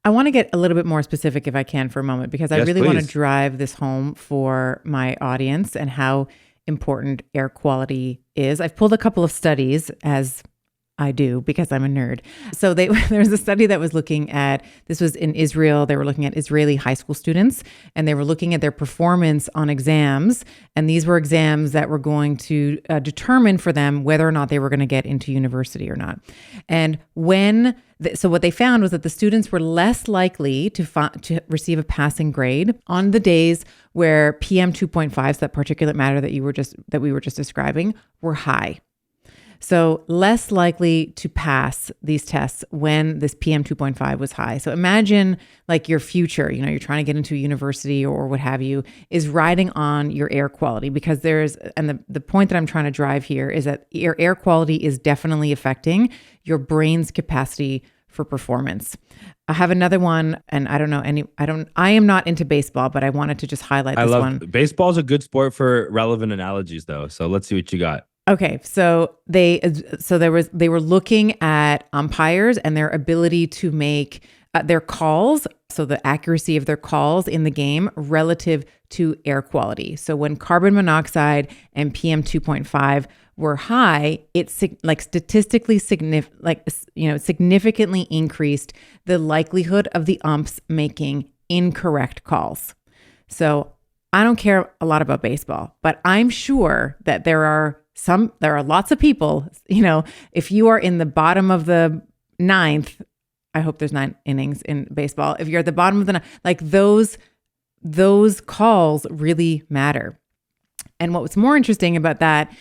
I want to get a little bit more specific if I can for a moment, because I Yes, really want to please. drive this home for my audience and how important air quality is. I've pulled a couple of studies, as I do because I'm a nerd. So there was a study that was looking at, this was in Israel. They were looking at Israeli high school students, and they were looking at their performance on exams. And these were exams that were going to determine for them whether or not they were going to get into university or not. And so what they found was that the students were less likely to receive a passing grade on the days where PM 2.5, so that particulate matter that we were just describing, were high. So less likely to pass these tests when this PM 2.5 was high. So imagine like your future, you're trying to get into a university or what have you, is riding on your air quality, because the point that I'm trying to drive here is that your air quality is definitely affecting your brain's capacity for performance. I have another one, and I am not into baseball, but I wanted to just highlight I this love one. baseball's a good sport for relevant analogies though. So let's see what you got. Okay, so they were looking at umpires and their ability to make their calls, so the accuracy of their calls in the game relative to air quality. So when carbon monoxide and PM 2.5 were high, statistically significantly increased the likelihood of the umps making incorrect calls. So I don't care a lot about baseball, but I'm sure that there are lots of people, if you are in the bottom of the ninth, I hope there's 9 innings in baseball. If you're at the bottom of the ninth, like those calls really matter. And what was more interesting about that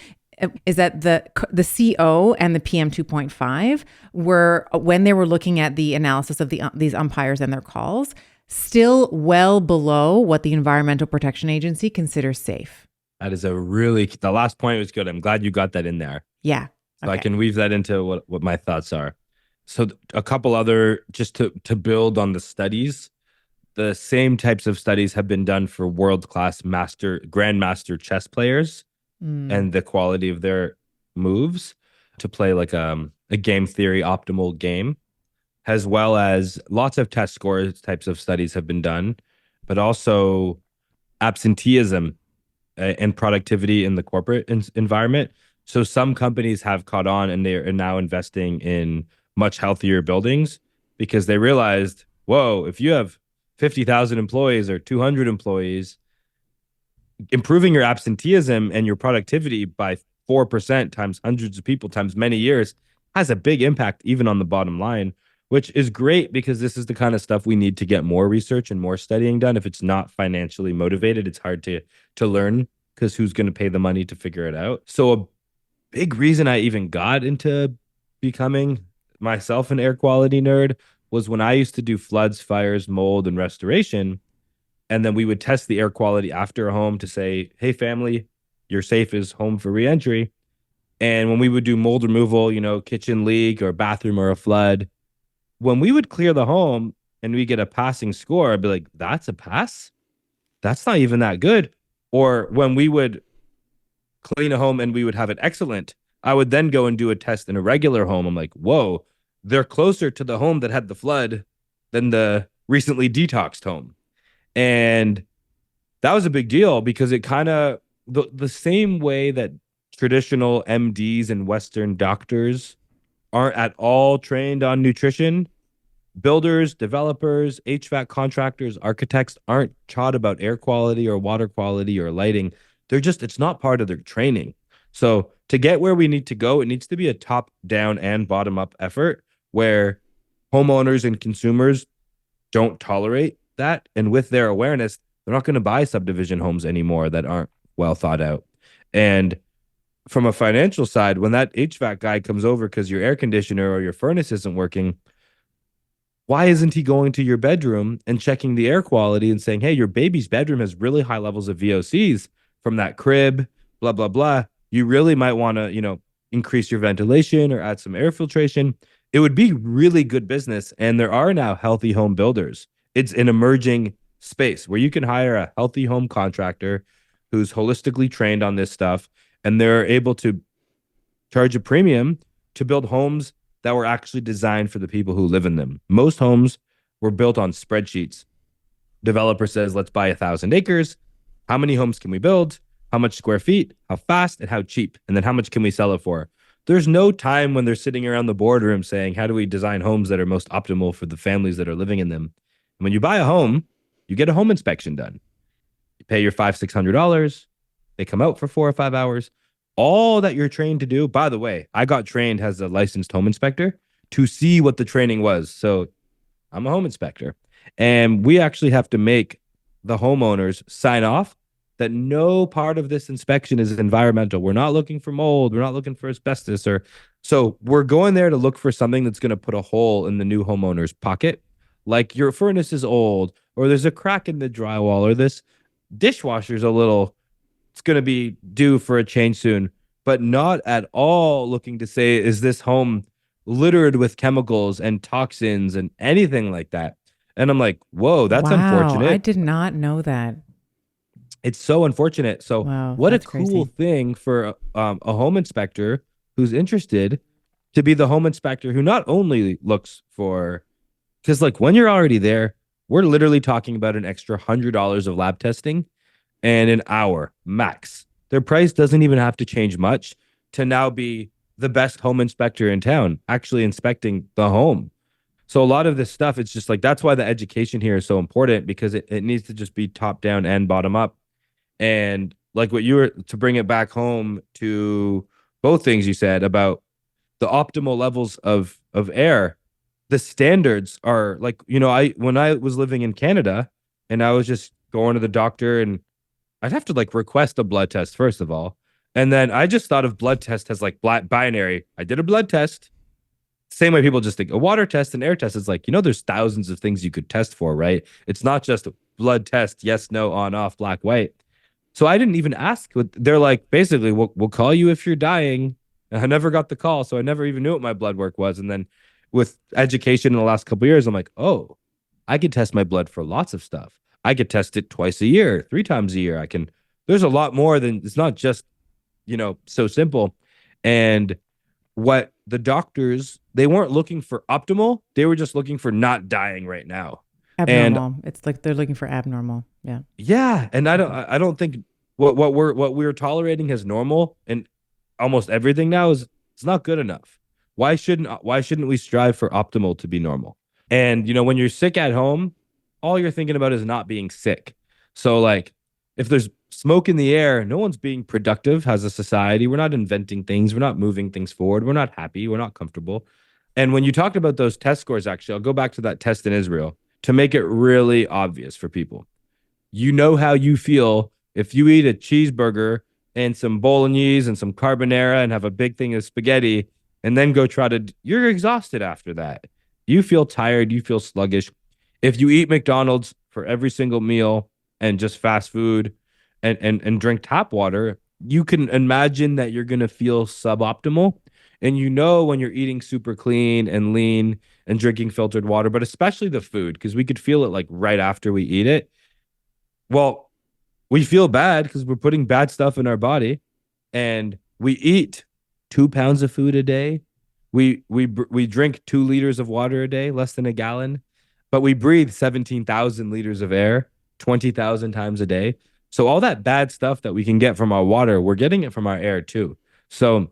is that the CO and the PM 2.5 were, when they were looking at the analysis of these umpires and their calls, still well below what the Environmental Protection Agency considers safe. That is the last point was good. I'm glad you got that in there. Yeah. So I Okay. can weave that into what my thoughts are. So a couple other, just to build on the studies, the same types of studies have been done for world-class grandmaster chess players Mm. and the quality of their moves to play like a game theory optimal game, as well as lots of test scores types of studies have been done, but also absenteeism and productivity in the corporate environment. So some companies have caught on and they are now investing in much healthier buildings because they realized, whoa, if you have 50,000 employees or 200 employees, improving your absenteeism and your productivity by 4% times hundreds of people times many years has a big impact even on the bottom line, which is great because this is the kind of stuff we need to get more research and more studying done. If it's not financially motivated, it's hard to learn because who's going to pay the money to figure it out? So a big reason I even got into becoming myself an air quality nerd was when I used to do floods, fires, mold, and restoration. And then we would test the air quality after a home to say, hey, family, you're safe as home for reentry. And when we would do mold removal, kitchen leak or bathroom or a flood, when we would clear the home and we get a passing score, I'd be like, that's a pass? That's not even that good. Or when we would clean a home and we would have it excellent, I would then go and do a test in a regular home. I'm like, whoa, they're closer to the home that had the flood than the recently detoxed home. And that was a big deal because it kind of, the same way that traditional MDs and Western doctors aren't at all trained on nutrition, builders, developers, HVAC contractors, architects aren't taught about air quality or water quality or lighting. It's not part of their training. So to get where we need to go, it needs to be a top down and bottom up effort where homeowners and consumers don't tolerate that. And with their awareness, they're not going to buy subdivision homes anymore that aren't well thought out. And from a financial side, when that HVAC guy comes over because your air conditioner or your furnace isn't working, why isn't he going to your bedroom and checking the air quality and saying, hey, your baby's bedroom has really high levels of VOCs from that crib, blah, blah, blah. You really might want to, increase your ventilation or add some air filtration. It would be really good business. And there are now healthy home builders. It's an emerging space where you can hire a healthy home contractor who's holistically trained on this stuff, and they're able to charge a premium to build homes that were actually designed for the people who live in them. Most homes were built on spreadsheets. Developer says, let's buy 1,000 acres. How many homes can we build? How much square feet? How fast and how cheap? And then how much can we sell it for? There's no time when they're sitting around the boardroom saying, how do we design homes that are most optimal for the families that are living in them? And when you buy a home, you get a home inspection done. You pay your $500, $600. They come out for 4 or 5 hours. All that you're trained to do. By the way, I got trained as a licensed home inspector to see what the training was. So I'm a home inspector. And we actually have to make the homeowners sign off that no part of this inspection is environmental. We're not looking for mold. We're not looking for asbestos. Or so we're going there to look for something that's going to put a hole in the new homeowner's pocket. Like your furnace is old, or there's a crack in the drywall, or this dishwasher's a little, it's going to be due for a change soon, but not at all looking to say, is this home littered with chemicals and toxins and anything like that? And I'm like, whoa, that's Wow, I unfortunate. did not know that. It's so unfortunate. So, Wow, what a that's cool crazy. thing for a home inspector who's interested to be the home inspector who not only looks for, because like when you're already there, we're literally talking about an extra $100 of lab testing and an hour max. Their price doesn't even have to change much to now be the best home inspector in town, actually inspecting the home. So a lot of this stuff, it's just like that's why the education here is so important because it needs to just be top down and bottom up. And like what you were to bring it back home to both things you said about the optimal levels of air, the standards are like, I when I was living in Canada and I was just going to the doctor and I'd have to like request a blood test first of all. And then I just thought of blood test as like black binary. I did a blood test. Same way people just think a water test and air test is like, there's thousands of things you could test for, right? It's not just a blood test, yes, no, on, off, black, white. So I didn't even ask. They're like, basically, we'll call you if you're dying. And I never got the call, so I never even knew what my blood work was. And then with education in the last couple of years, I'm like, oh, I could test my blood for lots of stuff. I could test it twice a year, 3 times a year. I can. There's a lot more than it's not just so simple. And what the doctors they weren't looking for optimal; they were just looking for not dying right now. And Abnormal. It's like they're looking for abnormal. Yeah. yeah, and I don't Mhm. I don't think what we're tolerating as normal and almost everything now is it's not good enough. Why shouldn't we strive for optimal to be normal? And when you're sick at home, all you're thinking about is not being sick. So like if there's smoke in the air, no one's being productive as a society. We're not inventing things, we're not moving things forward, we're not happy, we're not comfortable. And when you talked about those test scores, actually, I'll go back to that test in Israel to make it really obvious for people. You know how you feel if you eat a cheeseburger and some bolognese and some carbonara and have a big thing of spaghetti and then go try to, you're exhausted after that. You feel tired, you feel sluggish. If you eat McDonald's for every single meal and just fast food and drink tap water, you can imagine that you're going to feel suboptimal. And when you're eating super clean and lean and drinking filtered water, but especially the food, because we could feel it like right after we eat it. Well, we feel bad because we're putting bad stuff in our body, and we eat 2 pounds of food a day. We drink 2 liters of water a day, less than a gallon, but we breathe 17,000 liters of air 20,000 times a day. So all that bad stuff that we can get from our water, we're getting it from our air too. So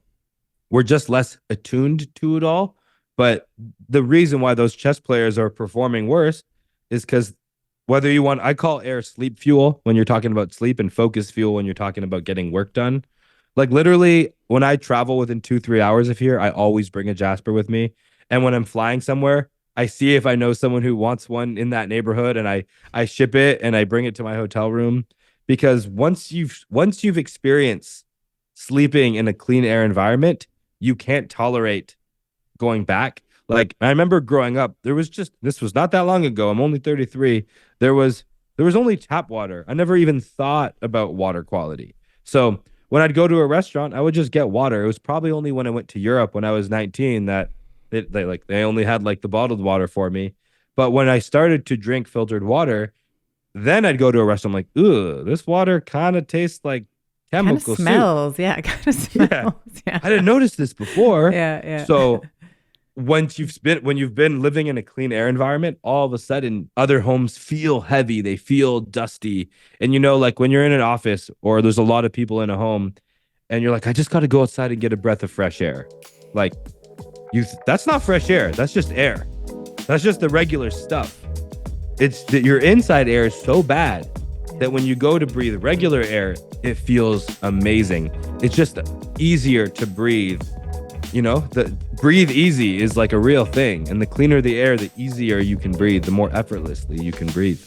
we're just less attuned to it all. But the reason why those chess players are performing worse is because whether you want, I call air sleep fuel when you're talking about sleep and focus fuel when you're talking about getting work done. Like literally, when I travel within 2, 3 hours of here, I always bring a Jasper with me. And when I'm flying somewhere, I see if I know someone who wants one in that neighborhood, and I ship it and I bring it to my hotel room because once you've experienced sleeping in a clean air environment, you can't tolerate going back. Like I remember growing up, this was not that long ago. I'm only 33. There was there was only tap water. I never even thought about water quality. So when I'd go to a restaurant, I would just get water. It was probably only when I went to Europe when I was 19 that they only had like the bottled water for me. But when I started to drink filtered water, then I'd go to a restaurant like, ooh, this water kind of tastes like Kind of chemical soup. smells. Yeah, it kind of Yeah. smells. Yeah. I didn't notice this before. Yeah, yeah. So when you've been living in a clean air environment, all of a sudden other homes feel heavy, they feel dusty. And like when you're in an office or there's a lot of people in a home and you're like, I just got to go outside and get a breath of fresh air. Like that's not fresh air, that's just air. That's just the regular stuff. It's that your inside air is so bad that when you go to breathe regular air, it feels amazing. It's just easier to breathe. The breathe easy is like a real thing. And the cleaner the air, the easier you can breathe, the more effortlessly you can breathe.